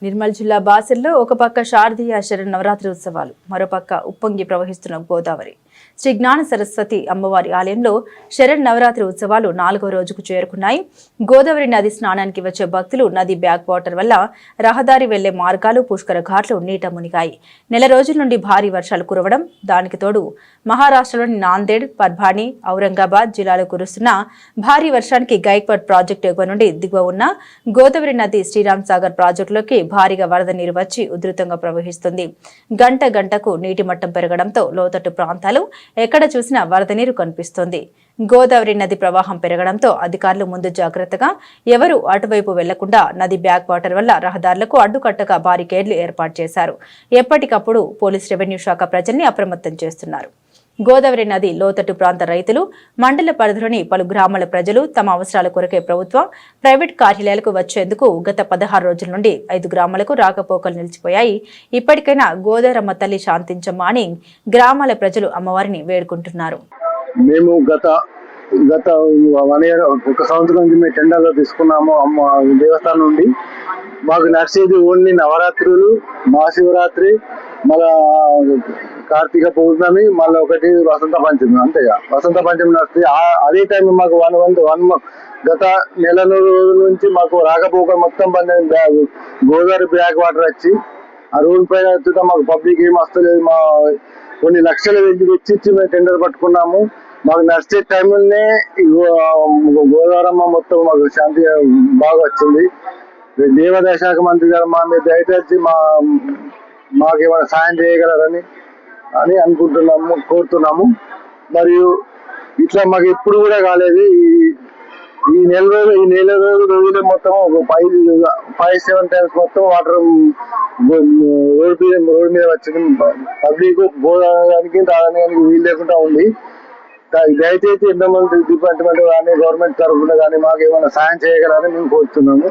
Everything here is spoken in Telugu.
నిర్మల్ జిల్లా బాసెల్లో ఒక పక్క శారదీయ శరన్నవరాత్రి ఉత్సవాలు, మరోపక్క ఉప్పొంగి ప్రవహిస్తున్న గోదావరి. శ్రీ జ్ఞాన సరస్వతి అమ్మవారి ఆలయంలో శరన్నవరాత్రి ఉత్సవాలు 4వ రోజుకు చేరుకున్నాయి. గోదావరి నది స్నానానికి వచ్చే భక్తులు నది బ్యాక్ వాటర్ వల్ల రహదారి వెళ్లే మార్గాలు, పుష్కర ఘాట్లు నీట మునిగాయి. నెల రోజుల నుండి భారీ వర్షాలు కురవడం, దానికి తోడు మహారాష్ట్రలోని నాందేడ్, పర్భాని, ఔరంగాబాద్ జిల్లాలో కురుస్తున్న భారీ వర్షానికి గైక్వాడ్ ప్రాజెక్టు ఎగువ నుండి దిగువ ఉన్న గోదావరి నది శ్రీరామ్ సాగర్ ప్రాజెక్టులోకి భారీగా వరద నీరు వచ్చి ఉధృతంగా ప్రవహిస్తుంది. గంట గంటకు నీటి మట్టం పెరగడంతో లోతట్టు ప్రాంతాలు ఎక్కడ చూసినా వరద నీరు కనిపిస్తోంది. గోదావరి నది ప్రవాహం పెరగడంతో అధికారులు ముందు జాగ్రత్తగా ఎవరూ అటువైపు వెళ్లకుండా నది బ్యాక్ వాటర్ వల్ల రహదారులకు అడ్డుకట్టగా బారికేడ్లు ఏర్పాటు చేశారు. ఎప్పటికప్పుడు పోలీస్, రెవెన్యూ శాఖ ప్రజల్ని అప్రమత్తం చేస్తున్నారు. గోదావరి నది లోతట్టు ప్రాంత రైతులు, మండల పరిధిలోని పలు గ్రామాల ప్రజలు తమ అవసరాల కొరకే ప్రభుత్వ, ప్రైవేట్ కార్యాలయాలకు వచ్చేందుకు గత 16 రోజుల నుండి 5 గ్రామాలకు రాకపోకలు నిలిచిపోయాయి. ఇప్పటికైనా గోదావరమ్మ తల్లి శాంతించమ్మా అని గ్రామాల ప్రజలు అమ్మవారిని వేడుకుంటున్నారు. మేము గత 1 year, 1 సంవత్సరం నుంచి మేము టెండర్లో తీసుకున్నాము. అమ్మ దేవస్థానం నుండి మాకు నడిచేది ఓన్లీ నవరాత్రులు, మహాశివరాత్రి, మళ్ళా కార్తీక పౌర్ణమి, మళ్ళీ ఒకటి వసంత పంచమి. అంతేగా వసంత పంచమి నడుస్తుంది. అదే టైం మాకు గత నెల రోజుల నుంచి మాకు రాకపోక మొత్తం బంద్ అయింది. గోదావరి బ్యాక్ వాటర్ వచ్చి ఆ రోడ్ పైన వచ్చుతా మాకు పబ్లిక్ ఏం వస్తలేదు. మా కొన్ని లక్షలు వెచ్చిచ్చి మేము టెండర్ పట్టుకున్నాము. మాకు నడిచే టైంలోనే గోదావరమ్మ మొత్తం మాకు శాంతి బాగా వచ్చింది. దేవాదాయ శాఖ మంత్రి గారు మా మీద దయచేసి మాకేమైనా సాయం చేయగలరని కోరుతున్నాము. మరియు ఇట్లా మాకు ఎప్పుడు కూడా కాలేదు. ఈ నెల రోజులు మొత్తం 5-7 times మొత్తం వాటర్ రోడ్ మీద వచ్చింది. పబ్లిక్ పోవడానికి రావడానికి వీలు లేకుండా ఉంది. దయచేసి ఎంతమంది డిపార్ట్మెంట్ కానీ గవర్నమెంట్ తరఫున కానీ మాకు ఏమైనా సాయం చేయగలరని మేము కోరుతున్నాము.